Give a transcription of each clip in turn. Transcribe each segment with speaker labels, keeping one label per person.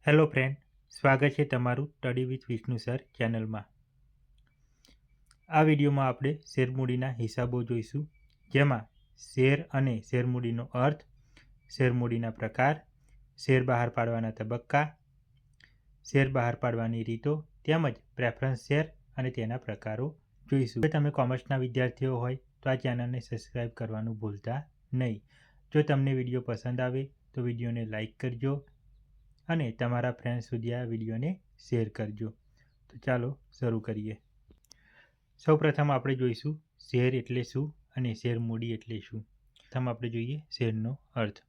Speaker 1: Hello friend, સ્વાગત છે તમારું સ્ટડી વિથ વિષ્ણુ સર ચેનલમાં. આ વિડીયોમાં આપણે શેરમૂડીના હિસાબો જોઈશું, જેમાં શેર અને શેરમૂડીનો અર્થ, શેરમૂડીના પ્રકાર, શેર બહાર પાડવાના તબક્કા, શેર બહાર પાડવાની રીતો તેમજ પ્રેફરન્સ શેર અને તેના પ્રકારો જોઈશું. જો તમે કોમર્સના વિદ્યાર્થીઓ હોય તો આ ચેનલને સબસ્ક્રાઈબ કરવાનું ભૂલતા નહીં. જો તમને વિડીયો પસંદ આવે તો વિડીયોને લાઈક કરજો અને તમારા ફ્રેન્ડ સુધી આ વિડીયોને શેર કરજો. તો ચાલો શરૂ કરીએ. સૌપ્રથમ આપણે જોઈશું શેર એટલે શું અને શેર મૂડી એટલે શું. પ્રથમ આપણે જોઈએ શેરનો અર્થ.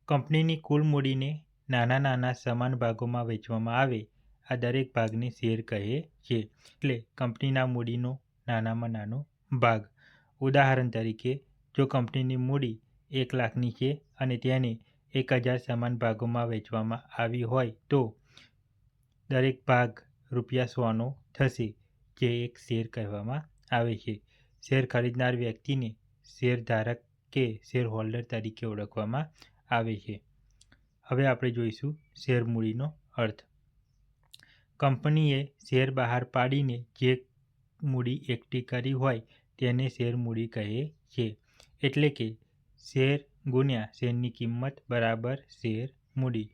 Speaker 1: કંપનીની કુલ મૂડીને નાના નાના સમાન ભાગોમાં વહેંચવામાં આવે આ દરેક ભાગને શેર કહે છે. એટલે કંપનીના મૂડીનો નાનામાં નાનો ભાગ. ઉદાહરણ તરીકે, જો કંપનીની મૂડી 1 લાખની છે અને તેને 1000 સમાન ભાગોમાં વહેંચવામાં આવી હોય તો દરેક ભાગ ₹100નો થશે, જે એક શેર કહેવામાં આવે છે. શેર ખરીદનાર વ્યક્તિને શેરધારક કે શેર હોલ્ડર તરીકે ઓળખવામાં આવે છે. હવે આપણે જોઈશું શેર મૂડીનો અર્થ. કંપનીએ શેર બહાર પાડીને જે મૂડી એકઠી કરી હોય તેને શેર મૂડી કહે છે. એટલે કે શેર ગુણ્યા શેરની કિંમત બરાબર શેર મૂડી.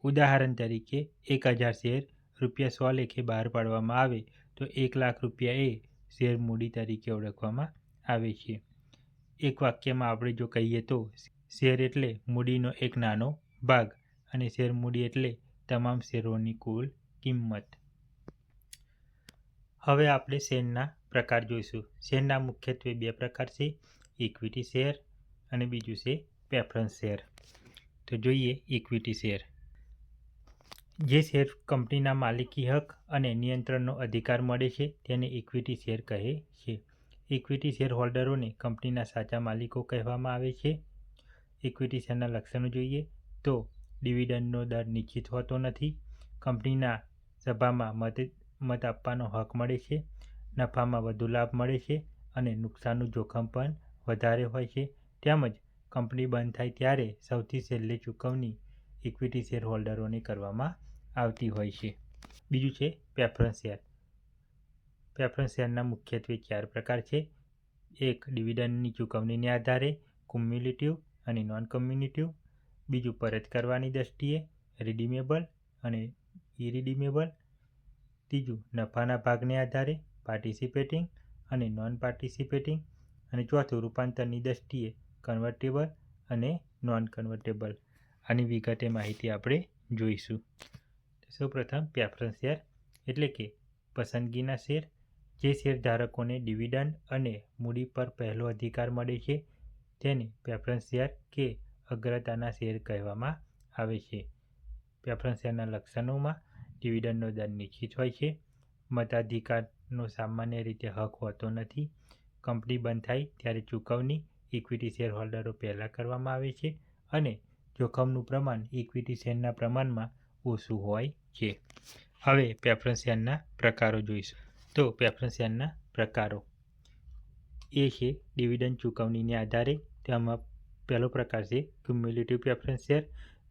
Speaker 1: ઉદાહરણ તરીકે 1000 શેર ₹100 લેખે બહાર પાડવામાં આવે તો 1 લાખ રૂપિયા એ શેર મૂડી તરીકે ઓળખવામાં આવે છે. એક વાક્યમાં આપણે જો કહીએ તો શેર એટલે મૂડીનો એક નાનો ભાગ અને શેર મૂડી એટલે તમામ શેરોની કુલ કિંમત. હવે આપણે શેરના પ્રકાર જોઈશું. શેરના મુખ્યત્વે 2 પ્રકાર છે, ઇક્વિટી શેર અને બીજું છે પ્રેફરન્સ શેર. તો જોઈએ ઇક્વિટી શેર. જે શેર કંપનીના માલિકી હક અને નિયંત્રણનો અધિકાર મળે છે તેને ઇક્વિટી શેર કહે છે. ઇક્વિટી શેર હોલ્ડરોને કંપનીના સાચા માલિકો કહેવામાં આવે છે. ઇક્વિટી શેરના લક્ષણો જોઈએ તો ડિવિડન્ડનો દર નિશ્ચિત હોતો નથી, કંપનીના સભામાં મત આપવાનો હક મળે છે, નફામાં વધુ લાભ મળે છે અને નુકસાનનું જોખમ પણ વધારે હોય છે. તેમજ કંપની બંધ થાય ત્યારે સૌથી છેલ્લે ચૂકવણી ઇક્વિટી શેર હોલ્ડરોને કરવામાં આવતી હોય છે. બીજું છે પ્રેફરન્સ શેર. પ્રેફરન્સ શેરના મુખ્યત્વે 4 પ્રકાર છે. એક, ડિવિડન્ડની ચૂકવણીને આધારે, ક્યુમ્યુલેટિવ અને નોન ક્યુમ્યુલેટિવ. બીજું, પરત કરવાની દ્રષ્ટિએ, રિડીમેબલ અને ઇરિડીમેબલ. ત્રીજું, નફાના ભાગને આધારે, પાર્ટિસિપેટિંગ અને નોન પાર્ટિસિપેટિંગ. અને ચોથું, રૂપાંતરની દ્રષ્ટિએ, કન્વર્ટેબલ અને નોન કન્વર્ટેબલ. આની વિગતે માહિતી આપણે જોઈશું. સૌપ્રથમ પ્રેફરન્સ શેર એટલે કે પસંદગીના શેર. જે શેરધારકોને ડિવિડન્ડ અને મૂડી પર પહેલો અધિકાર મળે છે તેને પ્રેફરન્સ શેર કે અગ્રતાના શેર કહેવામાં આવે છે. પ્રેફરન્સ શેરના લક્ષણોમાં ડિવિડન્ડનો દર નિશ્ચિત હોય છે, મતાધિકારનો સામાન્ય રીતે હક હોતો નથી, કંપની બંધ થાય ત્યારે ચૂકવણી ઇક્વિટી શેર હોલ્ડરો પહેલાં કરવામાં આવે છે અને જોખમનું પ્રમાણ ઇક્વિટી શેરના પ્રમાણમાં ઓછું હોય છે. હવે પ્રેફરન્સ શેરના પ્રકારો જોઈશું. તો પ્રેફરન્સ શેરના પ્રકારો એ છે ડિવિડન્ડ ચૂકવણીને આધારે. તેમાં પહેલો પ્રકાર છે cumulative preference share.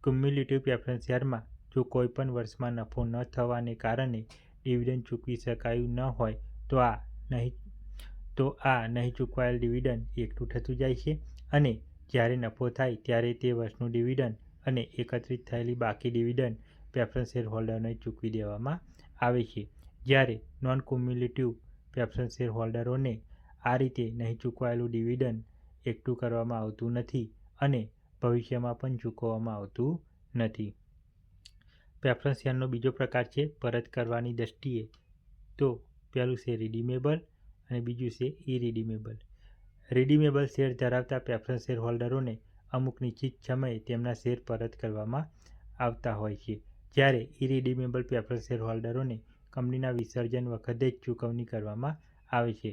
Speaker 1: Cumulative preference શેરમાં જો કોઈ પણ વર્ષમાં નફો ન થવાને કારણે ડિવિડન્ડ ચૂકવી શકાયું ન હોય તો આ નહીં ચૂકવાયેલ ડિવિડન્ડ એકઠું થતું જાય છે અને જ્યારે નફો થાય ત્યારે તે વર્ષનું ડિવિડન્ડ અને એકત્રિત થયેલી બાકી ડિવિડન્ડ પ્રેફરન્સ શેર હોલ્ડરને ચૂકવી દેવામાં આવે છે. જ્યારે નોન ક્યુમ્યુલેટિવ પ્રેફરન્સ શેર હોલ્ડરોને આ રીતે નહીં ચૂકવાયેલું ડિવિડન્ડ એકઠું કરવામાં આવતું નથી અને ભવિષ્યમાં પણ ચૂકવવામાં આવતું નથી. પ્રેફરન્સ શેરનો બીજો પ્રકાર છે પરત કરવાની દ્રષ્ટિએ. તો પહેલું છે રિડીમેબલ અને બીજું છે ઇરિડીમેબલ. રિડીમેબલ શેર ધરાવતા પ્રેફરન્સ શેર હોલ્ડરોને અમુક નિશ્ચિત સમયે તેમના શેર પરત કરવામાં આવતા હોય છે. જ્યારે ઇરિડીમેબલ પ્રેફરન્સ શેર હોલ્ડરોને કંપનીના વિસર્જન વખતે જ ચૂકવણી કરવામાં આવે છે.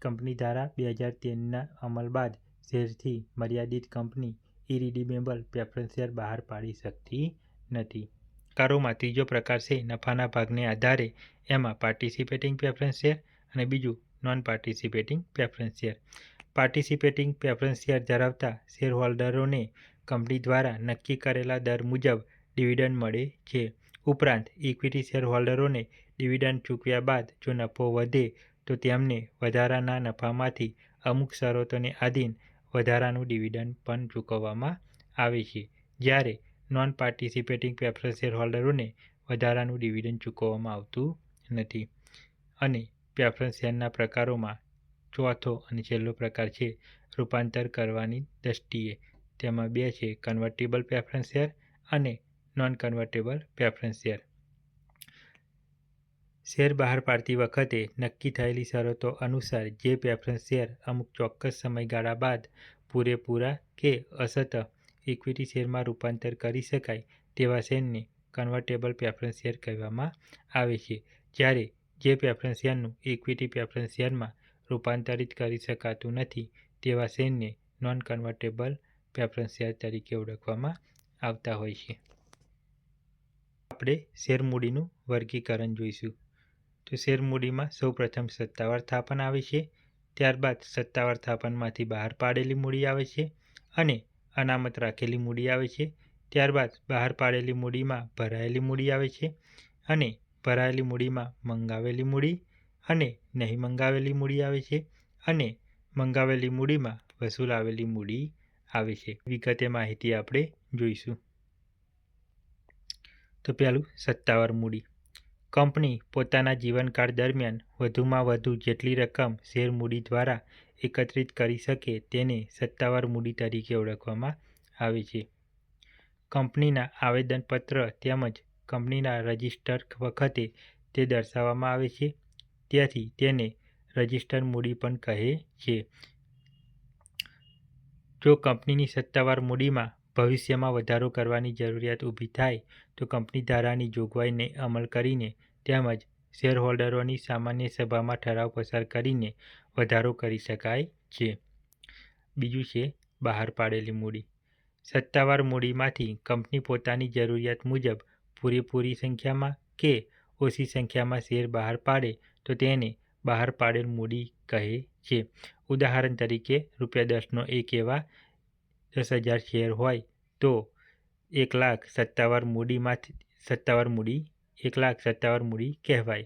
Speaker 1: કંપની ધારા 2013ના અમલ બાદ શેરથી મર્યાદિત કંપની ઇરિડીમેબલ પ્રેફરન્સ શેર બહાર પાડી શકતી નથી. પ્રકારોમાં ત્રીજો પ્રકાર છે નફાના ભાગને આધારે. એમાં પાર્ટિસિપેટિંગ પ્રેફરન્સ શેર અને બીજું non participating preference share. Participating preference share ધરાવતા શેર હોલ્ડરોને કંપની દ્વારા નક્કી કરેલા દર મુજબ ડિવિડન્ડ મળે છે. ઉપરાંત ઇક્વિટી શેર હોલ્ડરોને ડિવિડન્ડ ચૂકવ્યા બાદ જો નફો વધે તો તેમને વધારાના નફામાંથી અમુક શરતોને આધીન વધારાનું ડિવિડન્ડ પણ ચૂકવવામાં આવે છે, જ્યારે નોન પાર્ટિસિપેટિંગ પ્રેફરન્સ શેર હોલ્ડરોને વધારાનું ડિવિડન્ડ ચૂકવવામાં આવતું નથી. અને પ્રેફરન્સ શેરના પ્રકારોમાં ચોથો અને છેલ્લો પ્રકાર છે રૂપાંતર કરવાની દ્રષ્ટિએ. તેમાં બે છે, કન્વર્ટિબલ પ્રેફરન્સ શેર અને non convertible preference share. Share બહાર પાડતી વખતે નક્કી થયેલી શરતો અનુસાર જે પ્રેફરન્સ શેર અમુક ચોક્કસ સમયગાળા બાદ પૂરેપૂરા કે અસત ઇક્વિટી શેરમાં રૂપાંતર કરી શકાય તેવા શેરને કન્વર્ટેબલ પ્રેફરન્સ શેર કહેવામાં આવે છે, જ્યારે જે પ્રેફરન્સ શેરનું ઇક્વિટી પ્રેફરન્સ શેરમાં રૂપાંતરિત કરી શકાતું નથી તેવા શેરને નોન કન્વર્ટેબલ પ્રેફરન્સ શેર તરીકે ઓળખવામાં આવતા હોય છે. આપણે શેર મૂડીનું વર્ગીકરણ જોઈશું. તો શેર મૂડીમાં સૌપ્રથમ સત્તાવાર થાપણ આવે છે, ત્યારબાદ સત્તાવાર થાપણમાંથી બહાર પાડેલી મૂડી આવે છે અને અનામત રાખેલી મૂડી આવે છે. ત્યારબાદ બહાર પાડેલી મૂડીમાં ભરાયેલી મૂડી આવે છે અને ભરાયેલી મૂડીમાં મંગાવેલી મૂડી અને નહીં મંગાવેલી મૂડી આવે છે અને મંગાવેલી મૂડીમાં વસૂલાવેલી મૂડી આવે છે. વિગતે માહિતી આપણે જોઈશું. તો પહેલું સત્તાવાર મૂડી. કંપની પોતાના જીવનકાળ દરમિયાન વધુમાં વધુ જેટલી રકમ શેર મૂડી દ્વારા એકત્રિત કરી શકે તેને સત્તાવાર મૂડી તરીકે ઓળખવામાં આવે છે. કંપનીના આવેદનપત્ર તેમજ કંપનીના રજિસ્ટર વખતે તે દર્શાવવામાં આવે છે, તેથી તેને રજિસ્ટર મૂડી પણ કહે છે. જો કંપનીની સત્તાવાર મૂડીમાં ભવિષ્યમાં વધારો કરવાની જરૂરિયાત ઊભી થાય તો કંપની ધારાની જોગવાઈને અમલ કરીને તેમજ શેરહોલ્ડરોની સામાન્ય સભામાં ઠરાવ પસાર કરીને વધારો કરી શકાય છે. બીજું છે બહાર પાડેલી મૂડી. સત્તાવાર મૂડીમાંથી કંપની પોતાની જરૂરિયાત મુજબ પૂરેપૂરી સંખ્યામાં કે ઓછી સંખ્યામાં શેર બહાર પાડે તો તેને બહાર પાડેલ મૂડી કહે છે. ઉદાહરણ તરીકે રૂ10નો એક એવા 10,000 શેર હોય તો 1,00,000 સત્તાવાર મૂડી 1,00,000 સત્તાવાર મૂડી કહેવાય.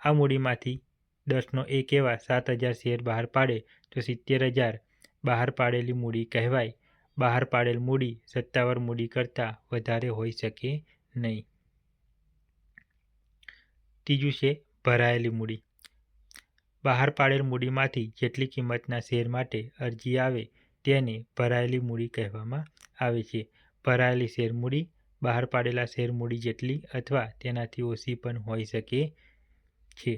Speaker 1: આ મૂડીમાંથી 10નો એક એવા 7,000 શેર બહાર પાડે તો 70,000 બહાર પાડેલી મૂડી કહેવાય. બહાર પાડેલ મૂડી સત્તાવાર મૂડી કરતાં વધારે હોઈ શકે નહીં. ત્રીજું છે ભરાયેલી મૂડી. બહાર પાડેલ મૂડીમાંથી જેટલી કિંમતના શેર માટે અરજી આવે તેને ભરાયેલી મૂડી કહેવામાં આવે છે. ભરાયેલી શેર મૂડી બહાર પાડેલા શેર મૂડી જેટલી અથવા તેનાથી ઓછી પણ હોઈ શકે છે.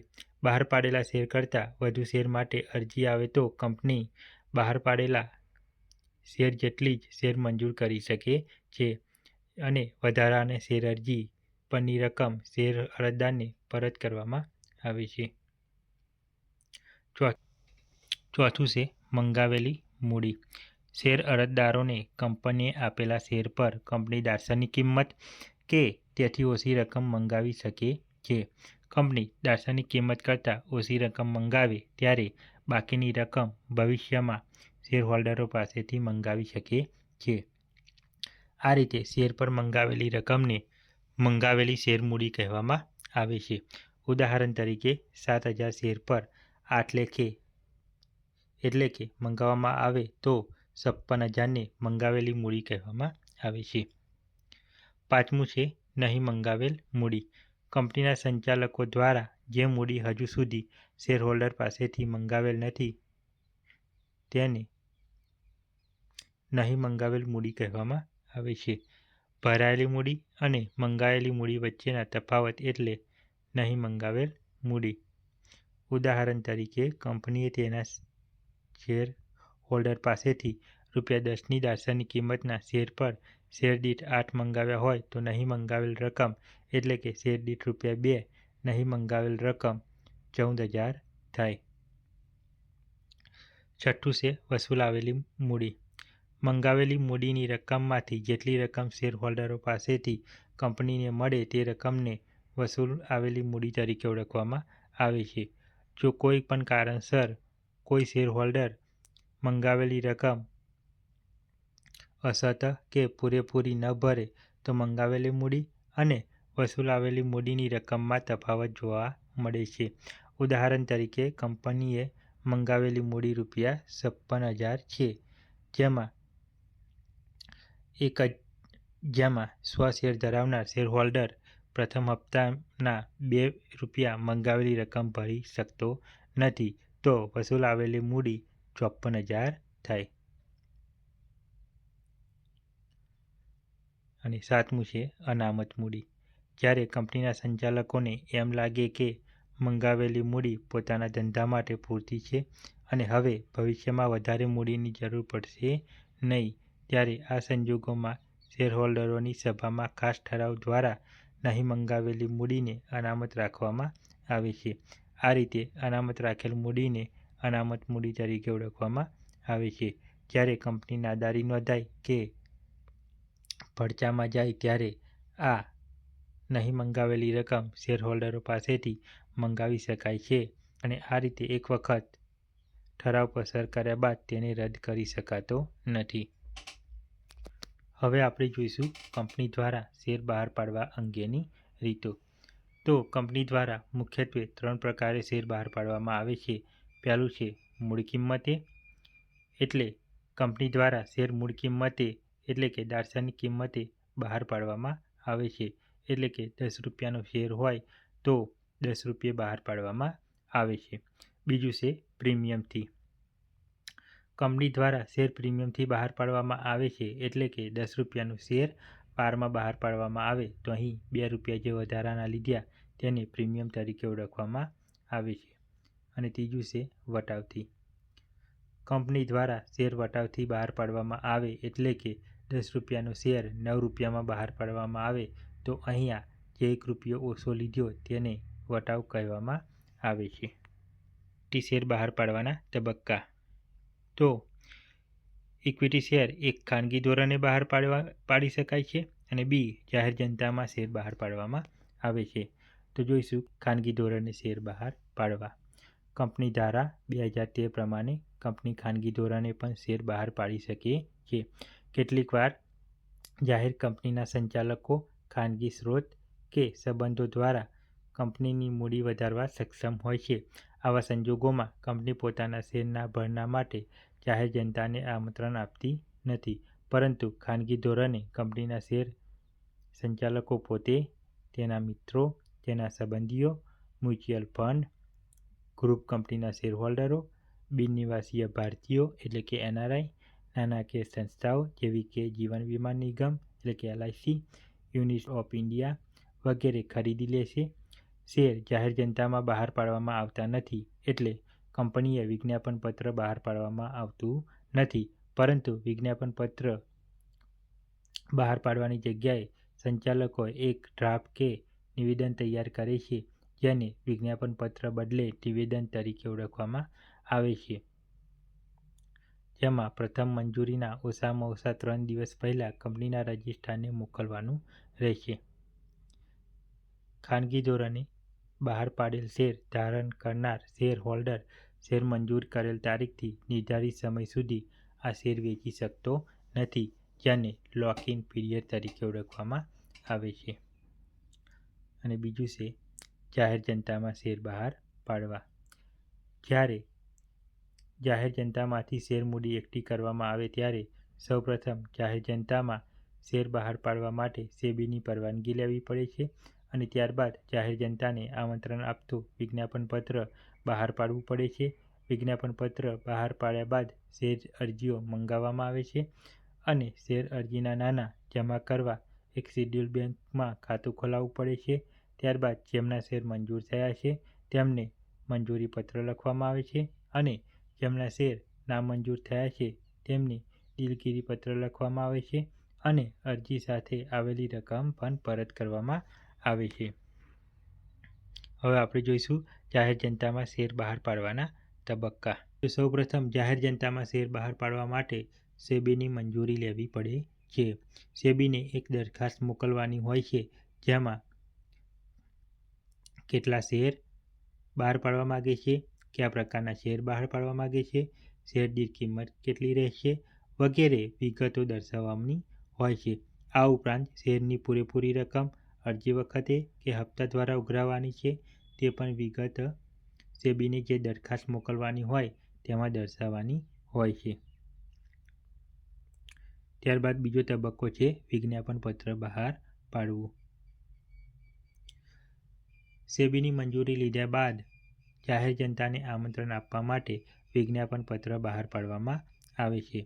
Speaker 1: બહાર પાડેલા શેર કરતાં વધુ શેર માટે અરજી આવે તો કંપની બહાર પાડેલા શેર જેટલી જ શેર મંજૂર કરી શકે છે અને વધારાની શેર અરજી પરની રકમ શેર અરજદારને પરત કરવામાં આવે છે. ચોથું છે મંગાવેલી મૂડી. શેર અરજદારોને કંપનીએ આપેલા શેર પર કંપની દાર્શનિક કિંમત કે તેથી ઓછી રકમ મંગાવી શકે છે. કંપની દાર્શનિક કિંમત કરતાં ઓછી રકમ મંગાવે ત્યારે બાકીની રકમ ભવિષ્યમાં શેરહોલ્ડરો પાસેથી મંગાવી શકે છે. આ રીતે શેર પર મંગાવેલી રકમને મંગાવેલી શેર મૂડી કહેવામાં આવે છે. ઉદાહરણ તરીકે 7,000 શેર પર 8 લેખે એટલે કે મંગાવવામાં આવે તો 56,000ને મંગાવેલી મૂડી કહેવામાં આવે છે. પાંચમું છે નહીં મંગાવેલ મૂડી. કંપનીના સંચાલકો દ્વારા જે મૂડી હજુ સુધી શેરહોલ્ડર પાસેથી મંગાવેલ નથી તેને નહીં મંગાવેલ મૂડી કહેવામાં આવે છે. ભરાયેલી મૂડી અને મંગાવેલી મૂડી વચ્ચેના તફાવત એટલે નહીં મંગાવેલ મૂડી. ઉદાહરણ તરીકે કંપનીએ તેના શેર હોલ્ડર પાસેથી રૂ10ની દાર્શનિક કિંમતના શેર પર શેર દીઠ 8 મંગાવ્યા હોય તો નહીં મંગાવેલ રકમ એટલે કે શેર દીઠ રૂ2 નહીં મંગાવેલ રકમ 14,000 થાય. છઠ્ઠું છે વસૂલાવેલી મૂડી. મંગાવેલી મૂડીની રકમમાંથી જેટલી રકમ શેરહોલ્ડરો પાસેથી કંપનીને મળે તે રકમને વસૂલ આવેલી મૂડી તરીકે ઓળખવામાં આવે છે. જો કોઈ પણ કારણસર કોઈ શેરહોલ્ડર મંગાવેલી રકમ અસત કે પૂરેપૂરી ન ભરે તો મંગાવેલી મૂડી અને વસૂલાવેલી મૂડીની રકમમાં તફાવત જોવા મળે છે. ઉદાહરણ તરીકે કંપનીએ મંગાવેલી મૂડી ₹56,000 છે, જેમાં 100 શેર ધરાવનાર શેરહોલ્ડર પ્રથમ હપ્તાના ₹2 મંગાવેલી રકમ ભરી શકતો નથી, તો વસૂલાવેલી મૂડી 54,000 થાય. અને 7મું છે અનામત મૂડી. જ્યારે કંપનીના સંચાલકોને એમ લાગે કે મંગાવેલી મૂડી પોતાના ધંધા માટે પૂરતી છે અને હવે ભવિષ્યમાં વધારે મૂડીની જરૂર પડશે નહીં, ત્યારે આ સંજોગોમાં શેરહોલ્ડરોની સભામાં ખાસ ઠરાવ દ્વારા નહીં મંગાવેલી મૂડીને અનામત રાખવામાં આવે છે. આ રીતે અનામત રાખેલ મૂડીને અનામત મૂડી તરીકે ઓળખવામાં આવે છે. જ્યારે કંપની નાદારી નોંધાય કે પડચામાં જાય ત્યારે આ નહીં મંગાવેલી રકમ શેરહોલ્ડરો પાસેથી મંગાવી શકાય છે અને આ રીતે એક વખત ઠરાવ પસાર કર્યા બાદ તેને રદ કરી શકાતો નથી. હવે આપણે જોઈશું કંપની દ્વારા શેર બહાર પાડવા અંગેની રીતો. તો કંપની દ્વારા મુખ્યત્વે 3 પ્રકારે શેર બહાર પાડવામાં આવે છે. પહેલું છે મૂળ કિંમતે, એટલે કંપની દ્વારા શેર મૂળ કિંમતે એટલે કે દાર્શનિક કિંમતે બહાર પાડવામાં આવે છે. એટલે કે ₹10નો શેર હોય તો ₹10 બહાર પાડવામાં આવે છે. બીજું છે પ્રીમિયમથી. કંપની દ્વારા શેર પ્રીમિયમથી બહાર પાડવામાં આવે છે, એટલે કે ₹10નો શેર પારમાં બહાર પાડવામાં આવે તો અહીં ₹2 જે વધારાના લીધા તેને પ્રીમિયમ તરીકે ઓળખવામાં આવે છે. અને ત્રીજું છે વટાવથી. કંપની દ્વારા શેર વટાવથી બહાર પાડવામાં આવે એટલે કે ₹10નો શેર ₹9માં બહાર પાડવામાં આવે તો અહીંયા જે ₹1 ઓછો લીધો તેને વટાવ કહેવામાં આવે છે. શેર બહાર પાડવાના તબક્કા. તો ઇક્વિટી શેર એક ખાનગી ધોરણે બહાર પાડી શકાય છે અને બી જાહેર જનતામાં શેર બહાર પાડવામાં આવે છે. તો જોઈશું ખાનગી ધોરણે શેર બહાર પાડવા. કંપની ધારા 2013 પ્રમાણે કંપની ખાનગી ધોરણે પણ શેર બહાર પાડી શકે છે. કેટલીકવાર જાહેર કંપનીના સંચાલકો ખાનગી સ્ત્રોત કે સંબંધો દ્વારા કંપનીની મૂડી વધારવા સક્ષમ હોય છે. આવા સંજોગોમાં કંપની પોતાના શેરના ભરણા માટે જાહેર જનતાને આમંત્રણ આપતી નથી, પરંતુ ખાનગી ધોરણે કંપનીના શેર સંચાલકો પોતે, તેના મિત્રો, તેના સંબંધીઓ, મ્યુચ્યુઅલ ફંડ, ગ્રુપ કંપનીના શેરહોલ્ડરો, બિનનિવાસીય ભારતીયો એટલે કે NRI, નાણાકીય સંસ્થાઓ જેવી કે જીવન વીમા નિગમ એટલે કે LIC, યુનિટ ઓફ ઇન્ડિયા વગેરે ખરીદી લેશે. શેર જાહેર જનતામાં બહાર પાડવામાં આવતા નથી, એટલે કંપનીએ વિજ્ઞાપન પત્ર બહાર પાડવામાં આવતું નથી, પરંતુ વિજ્ઞાપન પત્ર બહાર પાડવાની જગ્યાએ સંચાલકો એક ડ્રાફ્ટ કે નિવેદન તૈયાર કરે છે, જેને વિજ્ઞાપન પત્ર બદલે નિવેદન તરીકે ઓળખવામાં આવે છે, જેમાં પ્રથમ મંજૂરીના ઓછામાં ઓછા 3 દિવસ પહેલાં કંપનીના રજિસ્ટ્રારને મોકલવાનું રહેશે. ખાનગી ધોરણે બહાર પાડેલ શેર ધારણ કરનાર શેર હોલ્ડર શેર મંજૂર કરેલ તારીખથી નિર્ધારિત સમય સુધી આ શેર વેચી શકતો નથી, જેને લોક-ઇન પીરિયડ તરીકે ઓળખવામાં આવે છે. અને બીજું છે જાહેર જનતામાં શેર બહાર પાડવા. જ્યારે જાહેર જનતામાંથી શેર મૂડી એકઠી કરવામાં આવે ત્યારે સૌપ્રથમ જાહેર જનતામાં શેર બહાર પાડવા માટે સેબીની પરવાનગી લેવી પડે છે અને ત્યારબાદ જાહેર જનતાને આમંત્રણ આપતું વિજ્ઞાપન પત્ર બહાર પાડવું પડે છે. વિજ્ઞાપન પત્ર બહાર પાડ્યા બાદ શેર અરજીઓ મંગાવવામાં આવે છે અને શેર અરજીના નાણાં જમા કરવા એક શિડ્યુલ બેંકમાં ખાતું ખોલાવવું પડે છે. ત્યારબાદ જેમના શેર મંજૂર થયા છે તેમને મંજૂરી પત્ર લખવામાં આવે છે અને જેમના શેર નામંજૂર થયા છે તેમની દિલગીરી પત્ર લખવામાં આવે છે અને અરજી સાથે આવેલી રકમ પણ પરત કરવામાં આવે છે. હવે આપણે જોઈશું જાહેર જનતામાં શેર બહાર પાડવાના તબક્કા. તો સૌપ્રથમ જાહેર જનતામાં શેર બહાર પાડવા માટે સેબીની મંજૂરી લેવી પડે છે. સેબીને એક દરખાસ્ત મોકલવાની હોય છે, જેમાં કેટલા શેર બહાર પાડવા માગે છે, કયા પ્રકારના શેર બહાર પાડવા માગે છે, શેર દીઠ કિંમત કેટલી રહેશે વગેરે વિગતો દર્શાવવાની હોય છે. આ ઉપરાંત શેરની પૂરેપૂરી રકમ અરજી વખતે કે હપ્તા દ્વારા ઉઘરાવવાની છે તે પણ વિગત સેબીને જે દરખાસ્ત મોકલવાની હોય તેમાં દર્શાવવાની હોય છે. ત્યારબાદ બીજો તબક્કો છે વિજ્ઞાપન પત્ર બહાર પાડવું. સેબીની મંજૂરી લીધા બાદ જાહેર જનતાને આમંત્રણ આપવા માટે વિજ્ઞાપન પત્ર બહાર પાડવામાં આવે છે.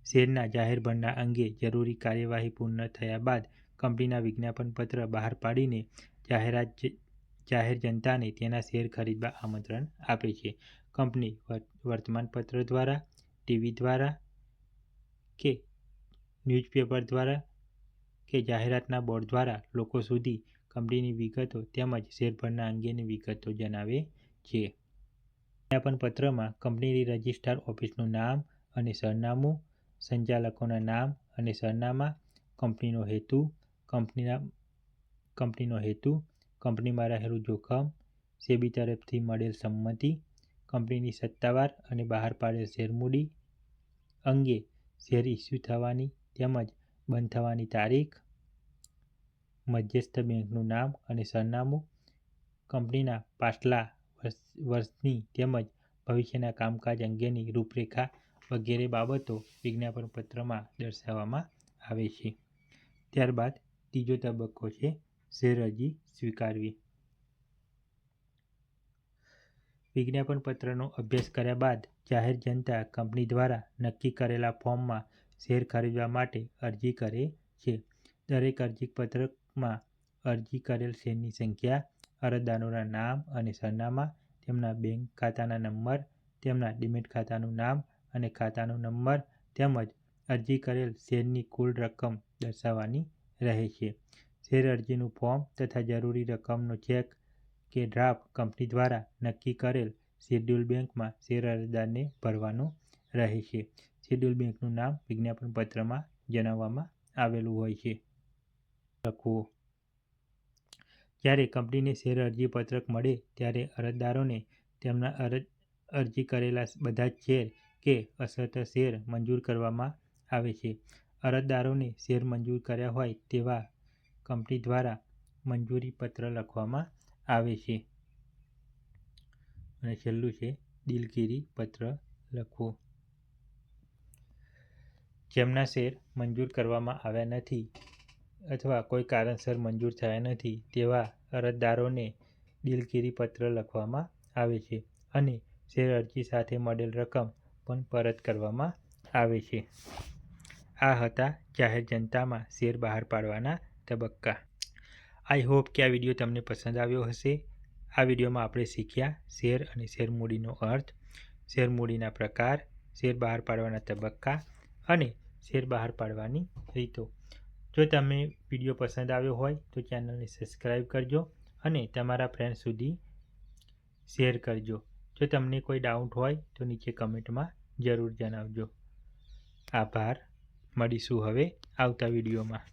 Speaker 1: શેરના જાહેર ભરણા અંગે જરૂરી કાર્યવાહી પૂર્ણ થયા બાદ કંપનીના વિજ્ઞાપન પત્ર બહાર પાડીને જાહેર જનતાને તેના શેર ખરીદવા આમંત્રણ આપે છે. કંપની વર્તમાનપત્ર દ્વારા, ટીવી દ્વારા કે ન્યૂઝપેપર દ્વારા કે જાહેરાતના બોર્ડ દ્વારા લોકો સુધી કંપનીની વિગતો તેમજ શેરભરણા અંગેની વિગતો જણાવે છે. વિજ્ઞાપન પત્રમાં કંપનીની રજિસ્ટર ઓફિસનું નામ અને સરનામું, સંચાલકોના નામ અને સરનામા, કંપનીનો હેતુ, કંપનીમાં રહેલું જોખમ, સેબી તરફથી મળેલ સંમતિ, કંપનીની સત્તાવાર અને બહાર પાડેલ શેરમૂડી અંગે શેર ઇસ્યુ થવાની તેમજ બંધ થવાની તારીખ, મધ્યસ્થ બેંકનું નામ અને સરનામું, કંપનીના પાછલા વર્ષની તેમજ ભવિષ્યના કામકાજ અંગેની રૂપરેખા વગેરે બાબતો વિજ્ઞાપન પત્રમાં દર્શાવવામાં આવે છે. ત્યારબાદ ત્રીજો તબક્કો છે શેર અરજી સ્વીકારવી. વિજ્ઞાપન પત્રનો અભ્યાસ કર્યા બાદ જાહેર જનતા કંપની દ્વારા નક્કી કરેલા ફોર્મમાં શેર ખરીદવા માટે અરજી કરે છે. દરેક અરજીપત્રકમાં અરજી કરેલ શેરની સંખ્યા, અરજદારોના નામ અને સરનામા, તેમના બેંક ખાતાના નંબર, તેમના ડીમેટ ખાતાનું નામ અને ખાતાનો નંબર તેમજ અરજી કરેલ શેરની કુલ રકમ દર્શાવવાની રહે છે. શેર અરજીનું ફોર્મ તથા જરૂરી રકમનો ચેક કે ડ્રાફ્ટ કંપની દ્વારા નક્કી કરેલ શેડ્યુલ બેંકમાં શેર અરજદારને ભરવાનો રહે છે. શેડ્યુલ બેંકનું નામ વિજ્ઞાપન પત્રમાં જણાવવામાં આવેલું હોય છે. લખવું. જ્યારે કંપનીને શેર અરજી પત્રક મળે ત્યારે અરજદારોને તેમના અરજી કરેલા બધા જ શેર કે અશરત શેર મંજૂર કરવામાં આવે છે. અરજદારોને શેર મંજૂર કર્યા હોય તેવા કંપની દ્વારા મંજૂરી પત્ર લખવામાં આવે છે. અને છેલ્લું છે દિલગીરી પત્ર લખવું. જેમના શેર મંજૂર કરવામાં આવ્યા નથી અથવા કોઈ કારણસર મંજૂર થયા નથી તેવા અરજદારોને દિલગીરી પત્ર લખવામાં આવે છે અને શેર અરજી સાથે મળેલ રકમ પણ પરત કરવામાં આવે છે. આ હતા જાહેર જનતામાં શેર બહાર પાડવાના તબક્કા. આઈ હોપ કે આ વિડીયો તમને પસંદ આવ્યો હશે. આ વિડીયોમાં આપણે શીખ્યા શેર અને શેરમૂડીનો અર્થ, શેરમૂડીના પ્રકાર, શેર બહાર પાડવાના તબક્કા અને શેર બહાર પાડવાની રીતો. જો તમને વિડીયો પસંદ આવ્યો હોય તો ચેનલને સબસ્ક્રાઈબ કરજો અને તમારા ફ્રેન્ડ સુધી શેર કરજો. જો તમને કોઈ ડાઉટ હોય તો નીચે કમેન્ટમાં જરૂર જણાવજો. આભાર. મળીશું હવે આવતા વિડીયોમાં.